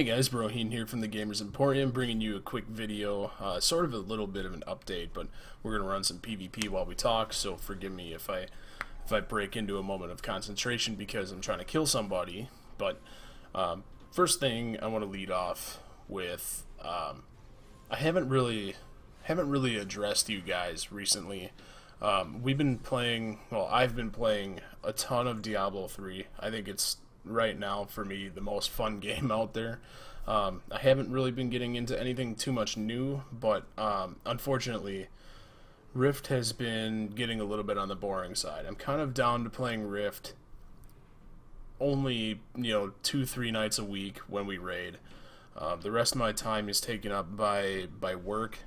Hey guys, Broheen here from Thegamersemporium, bringing you a quick video, sort of a little bit of an update, but we're going to run some PvP while we talk, so forgive me if I break into a moment of concentration because I'm trying to kill somebody. But first thing I want to lead off with, I haven't really addressed you guys recently. We've been playing, well, I've been playing a ton of Diablo 3. I think it's right now for me the most fun game out there. I haven't really been getting into anything too much new, but unfortunately Rift has been getting a little bit on the boring side. I'm kind of down to playing Rift only 2-3 nights a week when we raid. The rest of my time is taken up by work.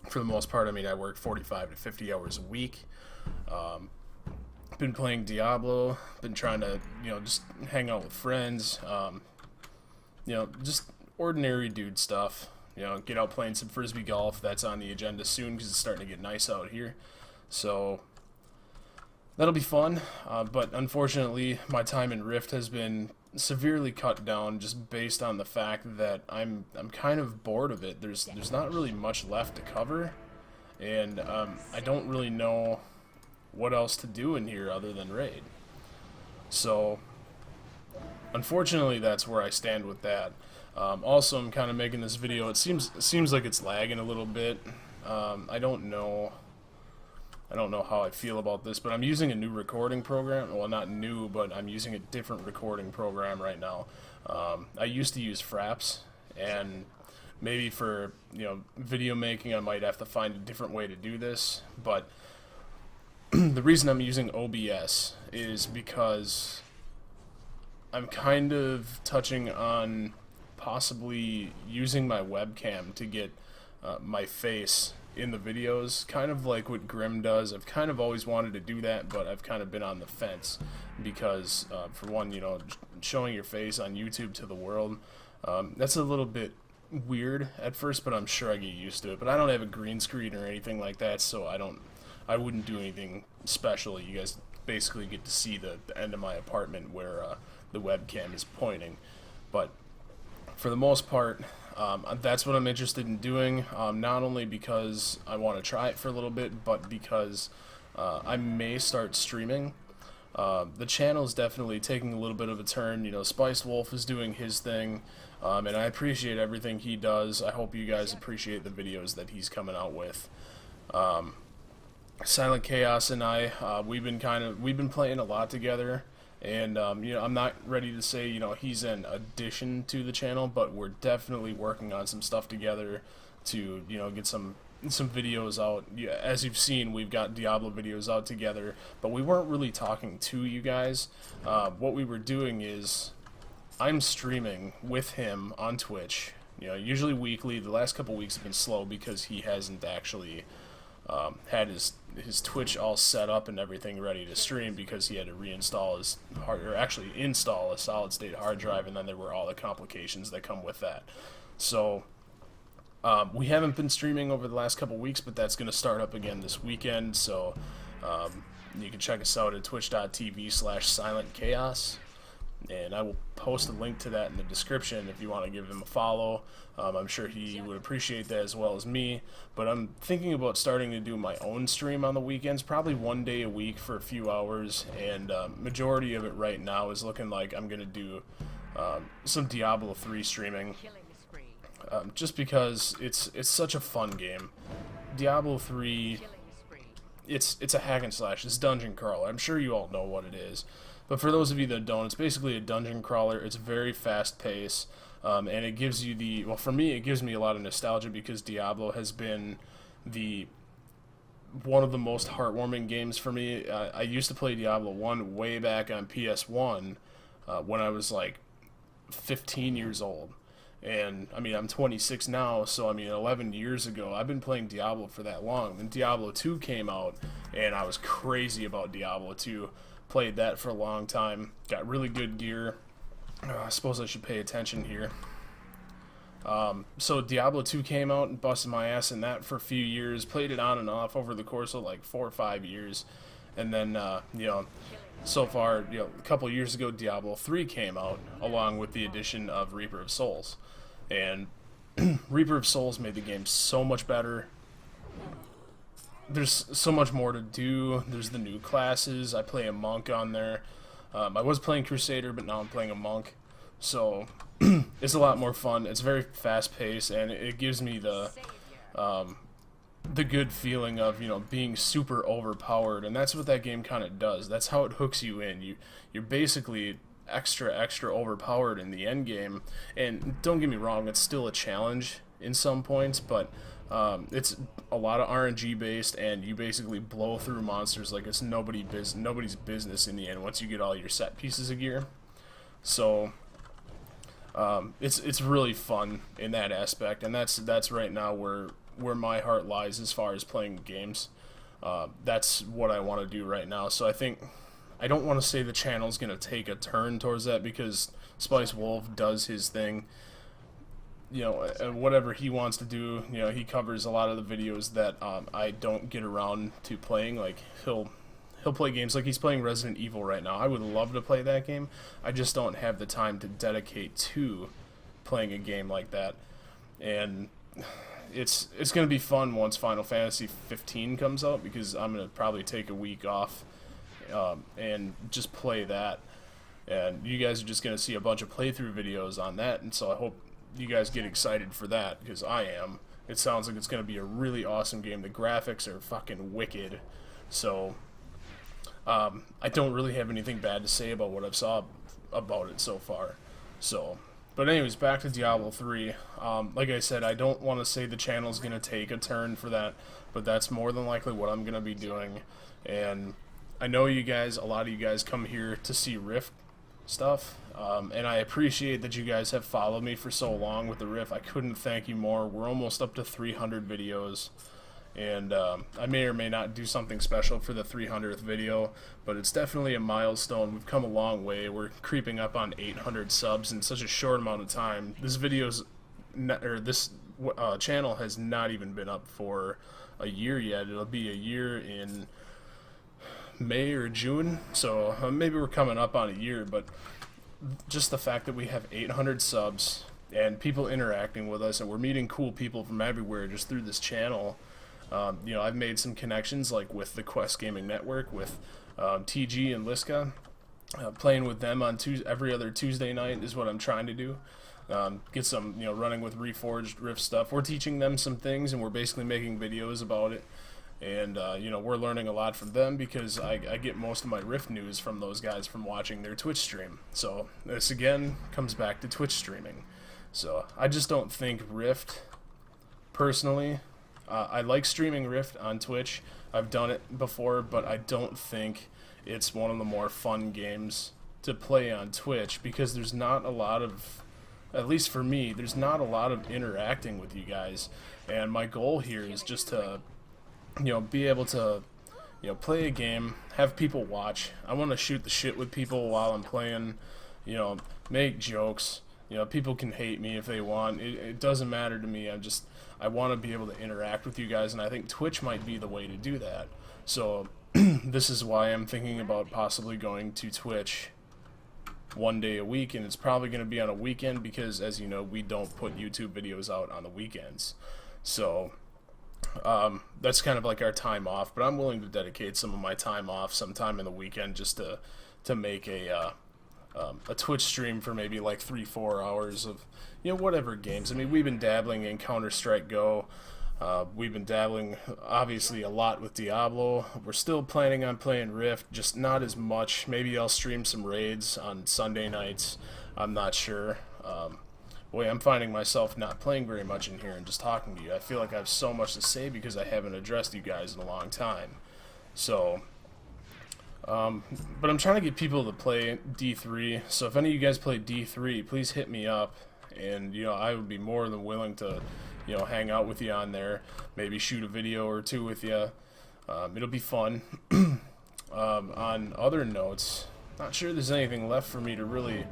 For the most part, I mean, I work 45 to 50 hours a week. Been playing Diablo, been trying to, just hang out with friends, just ordinary dude stuff, get out playing some frisbee golf. That's on the agenda soon because it's starting to get nice out here, so that'll be fun, but unfortunately my time in Rift has been severely cut down just based on the fact that I'm kind of bored of it. There's not really much left to cover, and I don't really know what else to do in here other than raid. So unfortunately that's where I stand with that. Also, I'm kind of making this video, it seems like it's lagging a little bit. I don't know how I feel about this, but I'm using a new recording program. Well, not new, but I'm using a different recording program right now. I used to use Fraps, and maybe for video making I might have to find a different way to do this, but the reason I'm using OBS is because I'm kind of touching on possibly using my webcam to get my face in the videos, kind of like what Grim does. I've kind of always wanted to do that, but I've kind of been on the fence because, for one, showing your face on YouTube to the world, that's a little bit weird at first, but I'm sure I get used to it. But I don't have a green screen or anything like that, so I wouldn't do anything special. You guys basically get to see the end of my apartment where the webcam is pointing. But for the most part, that's what I'm interested in doing, not only because I want to try it for a little bit, but because I may start streaming. The channel is definitely taking a little bit of a turn. Spice Wolf is doing his thing, and I appreciate everything he does. I hope you guys appreciate the videos that he's coming out with. Sylent Chaos and I, we've been playing a lot together, and I'm not ready to say he's an addition to the channel, but we're definitely working on some stuff together to get some videos out. As you've seen, we've got Diablo videos out together, but we weren't really talking to you guys. What we were doing is I'm streaming with him on Twitch, usually weekly. The last couple weeks have been slow because he hasn't actually had his Twitch all set up and everything ready to stream because he had to reinstall his actually install a solid state hard drive, and then there were all the complications that come with that. So we haven't been streaming over the last couple weeks, but that's going to start up again this weekend, so you can check us out at twitch.tv/Sylentchaos, and I will post a link to that in the description if you want to give him a follow. I'm sure he would appreciate that as well as me, but I'm thinking about starting to do my own stream on the weekends, probably one day a week for a few hours, and majority of it right now is looking like I'm going to do some Diablo 3 streaming, just because it's such a fun game. Diablo 3, it's a hack and slash, it's dungeon crawler. I'm sure you all know what it is, but for those of you that don't, it's basically a dungeon crawler. It's very fast paced, and it gives you well, for me, it gives me a lot of nostalgia because Diablo has been one of the most heartwarming games for me. I used to play Diablo 1 way back on PS1 when I was like 15 years old. And I mean, I'm 26 now, so I mean 11 years ago I've been playing Diablo for that long. Then Diablo 2 came out, and I was crazy about Diablo 2. Played that for a long time, got really good gear. I suppose I should pay attention here. So Diablo 2 came out and busted my ass in that for a few years, played it on and off over the course of like 4 or 5 years, and then so far, you know, a couple years ago, Diablo 3 came out, along with the addition of Reaper of Souls. And Reaper of Souls made the game so much better. There's so much more to do. There's the new classes. I play a monk on there. I was playing Crusader, but now I'm playing a monk. So it's a lot more fun. It's very fast-paced, and it gives me the good feeling of, you know, being super overpowered, and that's what that game kind of does. That's how it hooks you in. You're basically extra overpowered in the end game, and don't get me wrong, it's still a challenge in some points, but it's a lot of RNG based, and you basically blow through monsters like it's nobody's business in the end once you get all your set pieces of gear. So it's really fun in that aspect, and that's right now where my heart lies as far as playing games. That's what I want to do right now. So I don't want to say the channel's going to take a turn towards that, because Spice Wolf does his thing. You know, whatever he wants to do, you know, he covers a lot of the videos that I don't get around to playing. Like, he'll play games like he's playing Resident Evil right now. I would love to play that game. I just don't have the time to dedicate to playing a game like that. And it's going to be fun once Final Fantasy 15 comes out, because I'm going to probably take a week off and just play that. And you guys are just going to see a bunch of playthrough videos on that, and so I hope you guys get excited for that, because I am. It sounds like it's going to be a really awesome game. The graphics are fucking wicked. So I don't really have anything bad to say about what I've saw about it so far. So, but anyways, back to Diablo 3. Like I said, I don't want to say the channel's going to take a turn for that, but that's more than likely what I'm going to be doing. And I know you guys, a lot of you guys come here to see Rift stuff, and I appreciate that you guys have followed me for so long with the Rift. I couldn't thank you more. We're almost up to 300 videos, and I may or may not do something special for the 300th video, but it's definitely a milestone. We've come a long way. We're creeping up on 800 subs in such a short amount of time. This channel has not even been up for a year yet. It'll be a year in May or June, so maybe we're coming up on a year, but just the fact that we have 800 subs and people interacting with us, and we're meeting cool people from everywhere just through this channel. You know, I've made some connections, like with the Quest Gaming Network, with TG and Liska. Playing with them on every other Tuesday night is what I'm trying to do. Get some, you know, running with Reforged Rift stuff. We're teaching them some things, and we're basically making videos about it. And, you know, we're learning a lot from them, because I get most of my Rift news from those guys from watching their Twitch stream. So this, again, comes back to Twitch streaming. So I just don't think Rift, personally, I like streaming Rift on Twitch. I've done it before, but I don't think it's one of the more fun games to play on Twitch, because there's not a lot of, at least for me, there's not a lot of interacting with you guys. And my goal here is just to, you know, be able to, you know, play a game, have people watch. I want to shoot the shit with people while I'm playing, you know, make jokes. You know, people can hate me if they want. It doesn't matter to me. I want to be able to interact with you guys, and I think Twitch might be the way to do that. So this is why I'm thinking about possibly going to Twitch one day a week, and it's probably going to be on a weekend, because, as you know, we don't put YouTube videos out on the weekends. So that's kind of like our time off, but I'm willing to dedicate some of my time off sometime in the weekend just to make a Twitch stream for maybe like 3-4 hours of, you know, whatever games. I mean, we've been dabbling in Counter-Strike Go. We've been dabbling, obviously, a lot with Diablo. We're still planning on playing Rift, just not as much. Maybe I'll stream some raids on Sunday nights. I'm not sure. Boy, I'm finding myself not playing very much in here and just talking to you. I feel like I have so much to say because I haven't addressed you guys in a long time. So, but I'm trying to get people to play D3. So if any of you guys play D3, please hit me up. And, you know, I would be more than willing to, you know, hang out with you on there. Maybe shoot a video or two with you. It'll be fun. On other notes, not sure there's anything left for me to really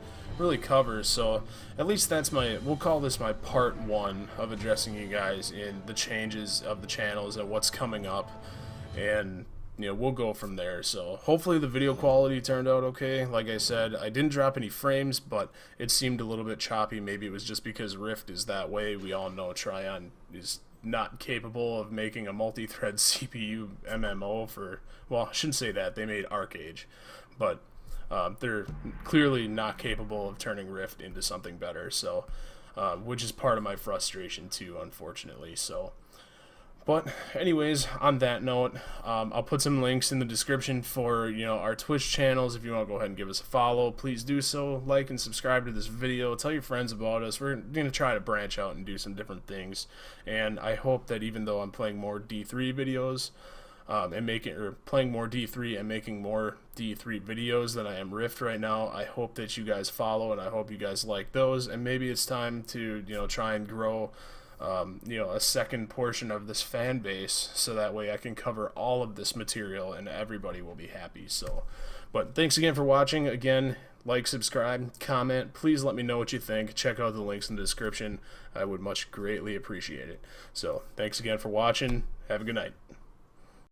cover, so at least that's we'll call this my part 1 of addressing you guys in the changes of the channels and what's coming up. And we'll go from there. So hopefully the video quality turned out okay. Like I said, I didn't drop any frames, but it seemed a little bit choppy. Maybe it was just because Rift is that way. We all know Tryon is not capable of making a multi-thread CPU MMO for, well, I shouldn't say that. They made Arcade, but they're clearly not capable of turning Rift into something better. So, which is part of my frustration too, unfortunately. So. But anyways, on that note, I'll put some links in the description for our Twitch channels. If you want to go ahead and give us a follow, please do so. Like and subscribe to this video. Tell your friends about us. We're going to try to branch out and do some different things. And I hope that even though I'm playing more D3 videos playing more D3 and making more D3 videos than I am Rift right now, I hope that you guys follow and I hope you guys like those. And maybe it's time to try and grow a second portion of this fan base, so that way I can cover all of this material and everybody will be happy. So, but thanks again for watching. Again, like, subscribe, comment. Please let me know what you think. Check out the links in the description. I would much greatly appreciate it. So, thanks again for watching. Have a good night.